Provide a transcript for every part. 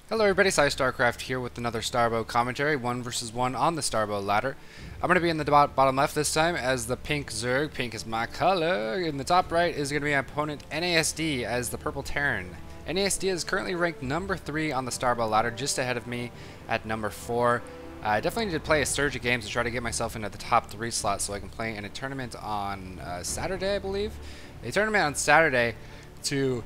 Hello everybody, PsyStarcraft here with another STARBOW commentary, 1 versus 1 on the STARBOW ladder. I'm going to be in the bottom left this time as the pink Zerg, pink is my color. In the top right is going to be my opponent NASD as the purple Terran. NASD is currently ranked number 3 on the STARBOW ladder, just ahead of me at number 4. I definitely need to play a surge of games to try to get myself into the top 3 slot so I can play in a tournament on Saturday, I believe. A tournament on Saturday to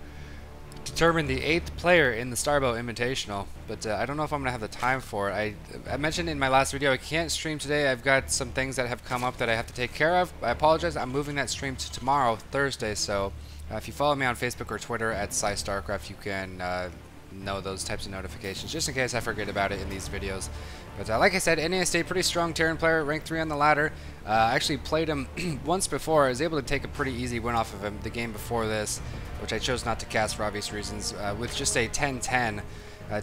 determine the 8th player in the STARBOW Invitational, but I don't know if I'm going to have the time for it. I mentioned in my last video I can't stream today. I've got some things that have come up that I have to take care of. I apologize. I'm moving that stream to tomorrow, Thursday, so if you follow me on Facebook or Twitter at PsyStarcraft, you can know those types of notifications, just in case I forget about it in these videos. But like I said, NASD, pretty strong Terran player, ranked 3 on the ladder. I actually played him once before. I was able to take a pretty easy win off of him the game before this, which I chose not to cast for obvious reasons, with just a 10-10,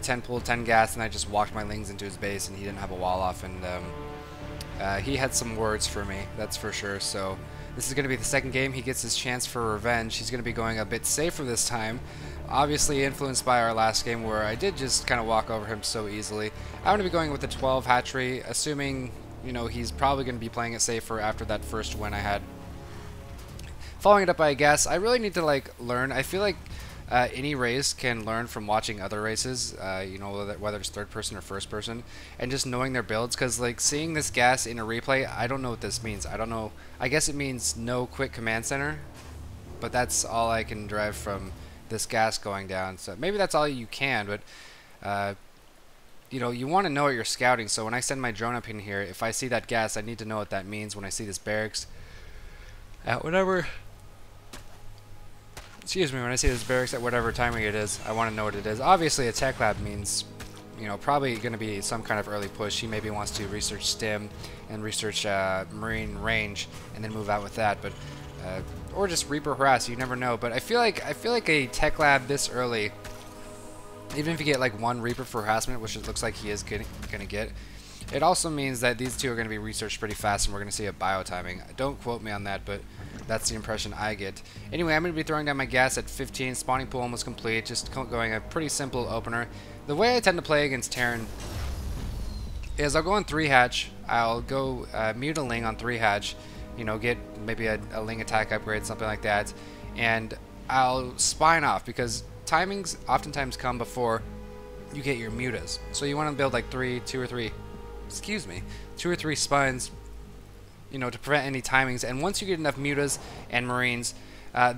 10 pull, 10 gas, and I just walked my lings into his base, and he didn't have a wall off, and he had some words for me, that's for sure. So this is going to be the second game. He gets his chance for revenge. He's going to be going a bit safer this time, obviously influenced by our last game where I did just kind of walk over him so easily. I'm going to be going with the 12 hatchery, assuming, you know, he's probably going to be playing it safer after that first win I had. Following it up by a guess, I really need to learn. I feel like any race can learn from watching other races, you know, whether it's third person or first person, and just knowing their builds, because like seeing this gas in a replay, I don't know what this means. I don't know. I guess it means no quick command center, but that's all I can derive from this gas going down. So maybe that's all you can, but you know, you want to know what you're scouting. So when I send my drone up in here, if I see that gas, I need to know what that means. When I see this barracks at whatever, excuse me, when I see this barracks at whatever timing it is, I want to know what it is. Obviously a tech lab means, you know, probably going to be some kind of early push. He maybe wants to research stim and research marine range and then move out with that, but or just Reaper harass, you never know. But I feel like a tech lab this early, even if you get like 1 Reaper for harassment, which it looks like he is going to get, it also means that these two are going to be researched pretty fast and we're going to see a bio timing. Don't quote me on that, but that's the impression I get. Anyway, I'm going to be throwing down my gas at 15, spawning pool almost complete, just going a pretty simple opener. The way I tend to play against Terran is I'll go on 3 hatch, I'll go Mutaling on 3 hatch, you know, get maybe a Ling attack upgrade, something like that, and I'll spine off, because timings oftentimes come before you get your mutas. So you want to build like 2 or 3 spines, you know, to prevent any timings. And once you get enough mutas and marines,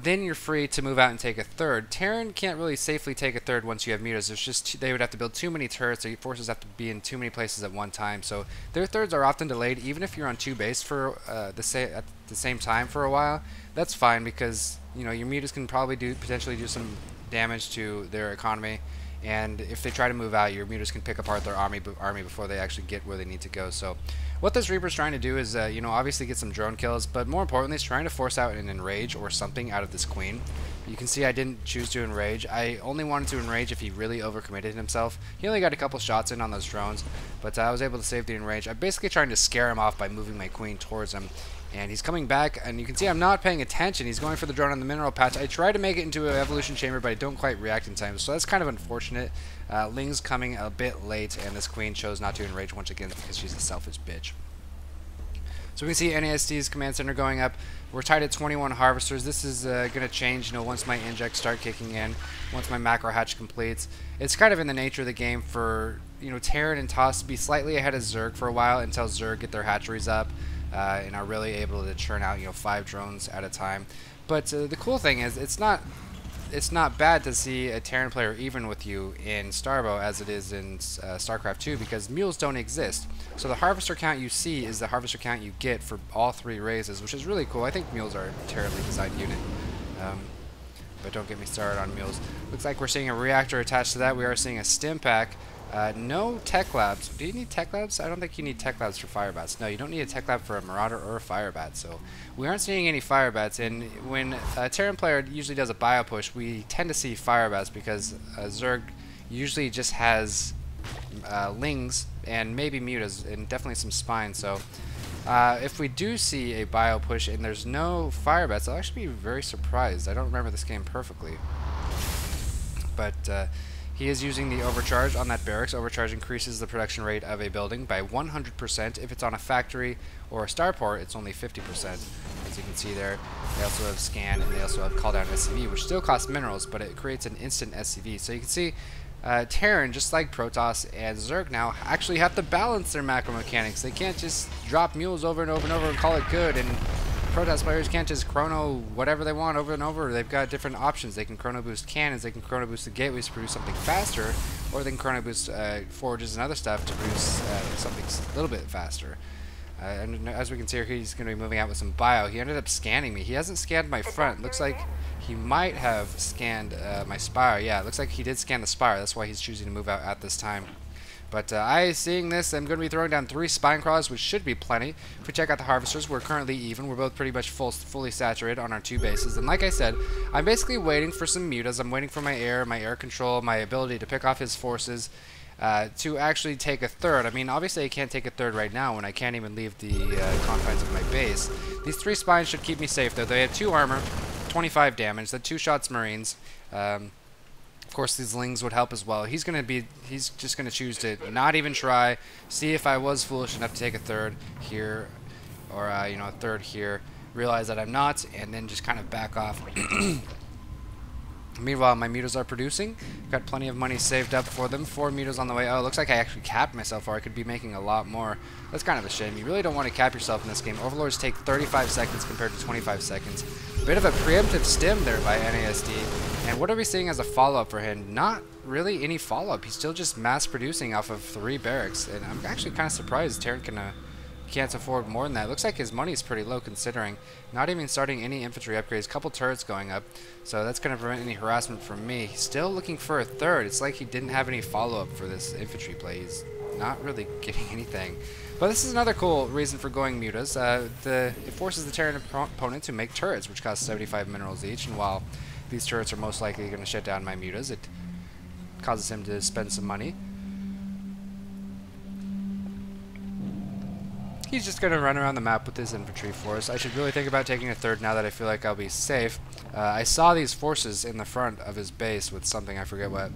then you're free to move out and take a third. Terran can't really safely take a third once you have mutas. There's just they would have to build too many turrets, or your forces have to be in too many places at one time. So their thirds are often delayed, even if you're on 2 base for at the same time for a while. That's fine, because you know your mutas can probably potentially do some damage to their economy. And if they try to move out, your mutas can pick apart their army before they actually get where they need to go. So what this Reaper's trying to do is, you know, obviously get some drone kills, but more importantly, it's trying to force out an enrage or something out of this queen. You can see I didn't choose to enrage. I only wanted to enrage if he really overcommitted himself. He only got a couple shots in on those drones, but I was able to save the enrage. I'm basically trying to scare him off by moving my queen towards him. And he's coming back, and you can see I'm not paying attention. He's going for the drone on the mineral patch. I try to make it into an evolution chamber, but I don't quite react in time, so that's kind of unfortunate. Ling's coming a bit late, and this queen chose not to enrage once again because she's a selfish bitch. So we can see NASD's command center going up. We're tied at 21 harvesters. This is going to change, you know, once my injects start kicking in, once my macro hatch completes. It's kind of in the nature of the game for, you know, Terran and TOS to be slightly ahead of Zerg for a while until Zerg get their hatcheries up. And are really able to churn out, you know, 5 drones at a time. But the cool thing is, it's not bad to see a Terran player even with you in STARBOW as it is in StarCraft 2, because mules don't exist. So the harvester count you see is the harvester count you get for all 3 races, which is really cool. I think mules are a terribly designed unit. But don't get me started on mules. Looks like we're seeing a reactor attached to that. We are seeing a stim pack. No tech labs. Do you need tech labs? I don't think you need tech labs for firebats. No, you don't need a tech lab for a marauder or a firebat. So we aren't seeing any firebats. And when a Terran player usually does a bio push, we tend to see firebats because Zerg usually just has lings and maybe mutas and definitely some spines. So if we do see a bio push and there's no firebats, I'll actually be very surprised. I don't remember this game perfectly, but He is using the overcharge on that barracks. Overcharge increases the production rate of a building by 100%. If it's on a factory or a starport, it's only 50%. As you can see there, they also have scan and they also have call down SCV, which still costs minerals, but it creates an instant SCV. So you can see Terran, just like Protoss and Zerg now, actually have to balance their macro mechanics. They can't just drop mules over and over and over and call it good, and Protoss players can't just chrono whatever they want over and over. They've got different options. They can chrono boost cannons, they can chrono boost the gateways to produce something faster, or they can chrono boost forges and other stuff to produce something a little bit faster. And as we can see here, he's going to be moving out with some bio. He ended up scanning me. He hasn't scanned my front. Looks like he might have scanned my spire. Yeah, it looks like he did scan the spire. That's why he's choosing to move out at this time. But seeing this, I'm going to be throwing down 3 spine crawlers, which should be plenty. If we check out the harvesters, we're currently even. We're both pretty much fully saturated on our 2 bases. And like I said, I'm basically waiting for some mutas. I'm waiting for my air control, my ability to pick off his forces, to actually take a third. I mean, obviously I can't take a third right now when I can't even leave the confines of my base. These 3 spines should keep me safe, though. They have 2 armor, 25 damage, the 2 shots marines. Of course, these lings would help as well. He's just gonna choose to not even try. See if I was foolish enough to take a third here, or you know, a third here. Realize that I'm not, and then just kind of back off. Meanwhile, my mutas are producing. Got plenty of money saved up for them. 4 mutas on the way. Oh, it looks like I actually capped myself, or I could be making a lot more. That's kind of a shame. You really don't want to cap yourself in this game. Overlords take 35 seconds compared to 25 seconds. Bit of a preemptive stim there by NASD. And what are we seeing as a follow-up for him? Not really any follow-up. He's still just mass producing off of 3 barracks. And I'm actually kind of surprised Terran can't afford more than that. Looks like his money is pretty low considering. Not even starting any infantry upgrades. Couple turrets going up. So that's going to prevent any harassment from me. He's still looking for a third. It's like he didn't have any follow-up for this infantry play. He's not really getting anything. But this is another cool reason for going mutas. It forces the Terran opponent to make turrets, which cost 75 minerals each. And while these turrets are most likely going to shut down my mutas, it causes him to spend some money. He's just going to run around the map with his infantry force. I should really think about taking a third now that I feel like I'll be safe. I saw these forces in the front of his base with something, I forget what.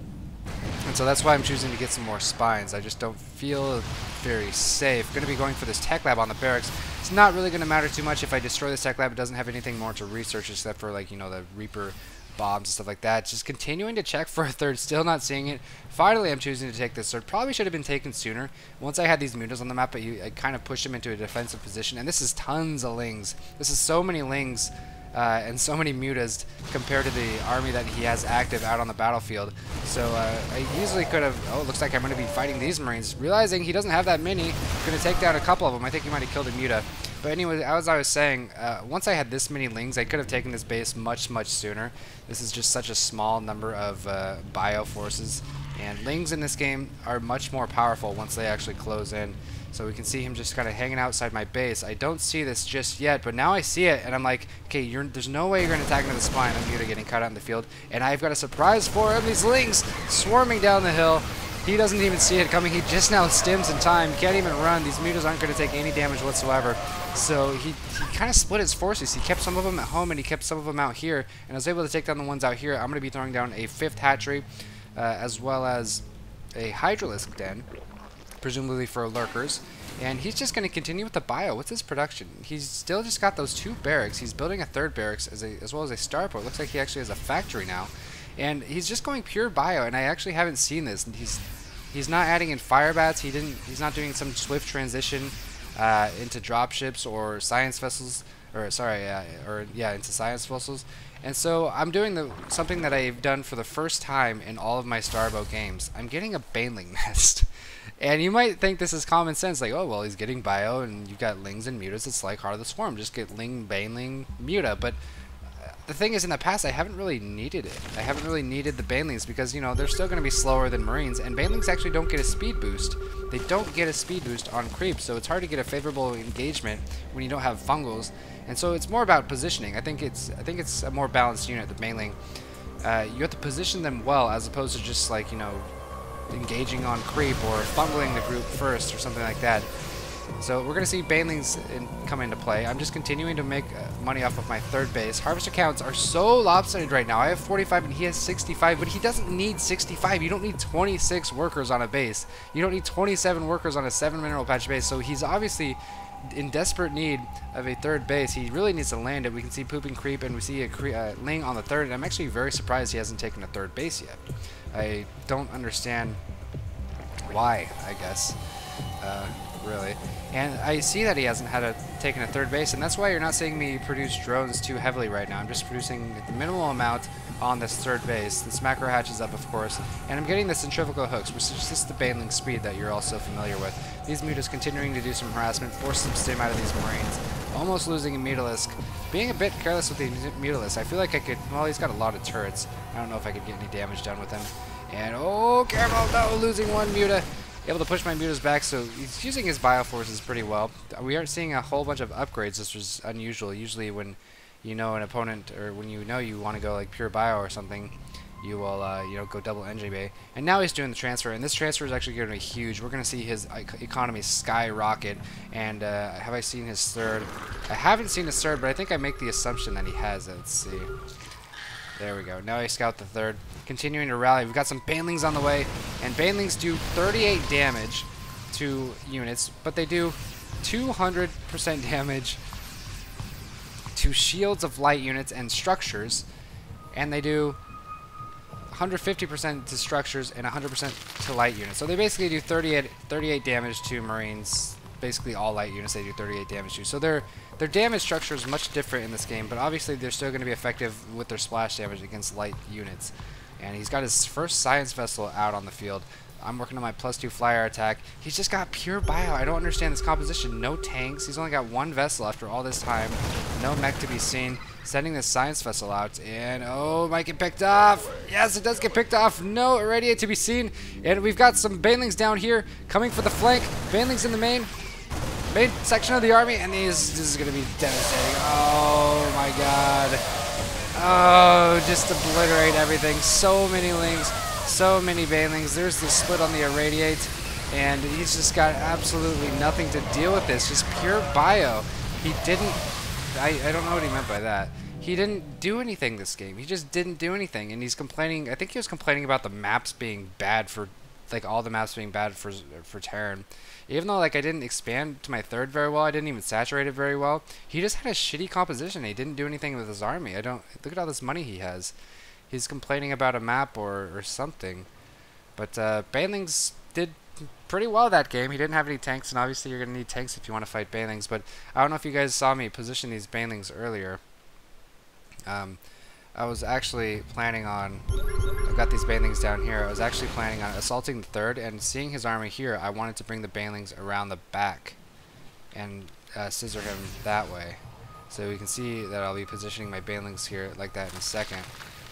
And so that's why I'm choosing to get some more spines. I just don't feel very safe. Going to be going for this tech lab on the barracks. It's not really going to matter too much if I destroy this tech lab. It doesn't have anything more to research except for, like, you know, the Reaper bombs and stuff like that. Just continuing to check for a third, still not seeing it. Finally, I'm choosing to take this third. Probably should have been taken sooner. Once I had these mutas on the map, I kind of pushed him into a defensive position. And this is tons of lings. This is so many lings and so many mutas compared to the army that he has active out on the battlefield. So I easily could have... Oh, looks like I'm going to be fighting these marines. Realizing he doesn't have that many. Going to take down a couple of them. I think he might have killed a muta. But anyway, as I was saying, once I had this many lings, I could have taken this base much sooner. This is just such a small number of bio forces. And lings in this game are much more powerful once they actually close in. So we can see him just kind of hanging outside my base. I don't see this just yet, but now I see it, and I'm like, okay, there's no way you're going to attack into the spine. I'm muta getting cut out in the field, and I've got a surprise for him. These lings swarming down the hill. He doesn't even see it coming. He just now stims in time. Can't even run. These mutas aren't going to take any damage whatsoever. So he kind of split his forces. He kept some of them at home, and he kept some of them out here, and I was able to take down the ones out here. I'm going to be throwing down a 5th hatchery, as well as a hydralisk den, presumably for lurkers. And he's just going to continue with the bio. What's his production? He's still just got those 2 barracks. He's building a 3rd barracks as well as a starport. Looks like he actually has a factory now. And he's just going pure bio, and I actually haven't seen this. He's not adding in fire bats. He's not doing some swift transition into dropships or science vessels, or sorry, into science vessels. And so I'm doing something that I've done for the first time in all of my STARBOW games. I'm getting a Baneling nest. And you might think this is common sense, like, oh, well, he's getting bio, and you've got lings and mutas. It's like Heart of the Swarm. Just get ling, baneling, muta. But the thing is, in the past, I haven't really needed it. I haven't really needed the banelings because, you know, they're still going to be slower than marines. And banelings actually don't get a speed boost. They don't get a speed boost on creep, so it's hard to get a favorable engagement when you don't have fungals. And so it's more about positioning. I think it's a more balanced unit, the baneling. You have to position them well as opposed to just, like, you know, engaging on creep or fungling the group first or something like that. So we're going to see banelings come into play. I'm just continuing to make money off of my third base. Harvester counts are so lopsided right now. I have 45 and he has 65, but he doesn't need 65. You don't need 26 workers on a base. You don't need 27 workers on a 7 mineral patch base. So he's obviously in desperate need of a third base. He really needs to land it. We can see pooping creep, and we see a ling on the third, and I'm actually very surprised he hasn't taken a third base yet. I don't understand why, I guess. Really. And I see that he hasn't taken a third base, and that's why you're not seeing me produce drones too heavily right now. I'm just producing the minimal amount on this third base. This macro hatches up, of course, and I'm getting the centrifugal hooks, which is just the Baneling speed that you're also familiar with. These mutas continuing to do some harassment, force some stim out of these Marines. Almost losing a Mutalisk. Being a bit careless with the Mutalisk. I feel like I could, well, he's got a lot of turrets. I don't know if I could get any damage done with him. And, oh, careful, no, losing one muta. Able to push my mutas back, so he's using his bioforces pretty well. We aren't seeing a whole bunch of upgrades. This was unusual. Usually when you know an opponent, or when you know you want to go like pure bio or something, you will you know, go double NJ Bay. And now he's doing the transfer, and this transfer is actually going to be huge. We're going to see his economy skyrocket. And have I seen his third? I haven't seen his third, but I think I make the assumption that he has it. Let's see. There we go. Now I scout the third. Continuing to rally. We've got some banelings on the way, and banelings do 38 damage to units, but they do 200% damage to shields of light units and structures, and they do 150% to structures and 100% to light units. So they basically do 38 damage to Marines. Basically all light units they do 38 damage to. So their damage structure is much different in this game, but obviously they're still going to be effective with their splash damage against light units. And he's got his first science vessel out on the field. I'm working on my +2 flyer attack. He's just got pure bio. I don't understand this composition. No tanks. He's only got one vessel after all this time. No mech to be seen. Sending this science vessel out, and oh, might get picked off. Yes, it does get picked off. No irradiate to be seen. And we've got some banelings down here coming for the flank. Banelings in the main section of the army, and this is going to be devastating. Oh my god. Oh, just obliterate everything. So many lings, so many banelings. There's the split on the irradiate, and he's just got absolutely nothing to deal with this. Just pure bio. He didn't, I don't know what he meant by that. He didn't do anything this game. He just didn't do anything, and he's complaining. I think he was complaining about the maps being bad for, like all the maps being bad for Terran. Even though like I didn't expand to my third very well, I didn't even saturate it very well. He just had a shitty composition. He didn't do anything with his army. I don't look at all this money he has. He's complaining about a map or something. But Banelings did pretty well that game. He didn't have any tanks, and obviously you're gonna need tanks if you want to fight Banelings. But I don't know if you guys saw me position these Banelings earlier. I was actually planning on, I've got these Banelings down here, I was actually planning on assaulting the third, and seeing his army here, I wanted to bring the Banelings around the back and scissor him that way. So we can see that I'll be positioning my Banelings here like that in a second.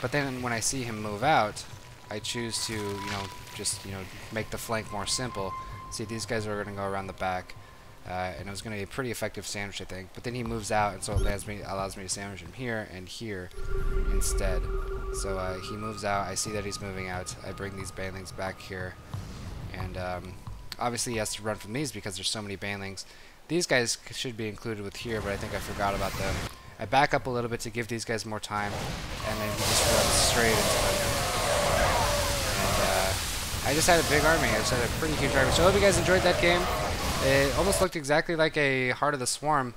But then when I see him move out, I choose to, you know, just, you know, make the flank more simple. See, these guys are going to go around the back. And it was going to be a pretty effective sandwich, I think. But then he moves out, and so it allows me to sandwich him here and here instead. So he moves out. I see that he's moving out. I bring these Banelings back here. And obviously he has to run from these because there's so many Banelings. These guys should be included with here, but I think I forgot about them. I back up a little bit to give these guys more time, and then he just runs straight into them. And I just had a big army. I just had a pretty huge army. So I hope you guys enjoyed that game. It almost looked exactly like a Heart of the Swarm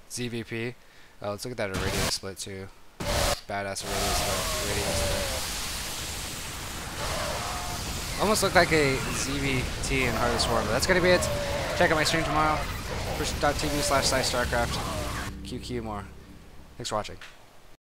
ZvP. Oh, let's look at that irradiate split too. Badass irradiate split. Almost looked like a ZvT in Heart of the Swarm. But that's gonna be it. Check out my stream tomorrow. Twitch.tv/PsyStarcraft. QQ more. Thanks for watching.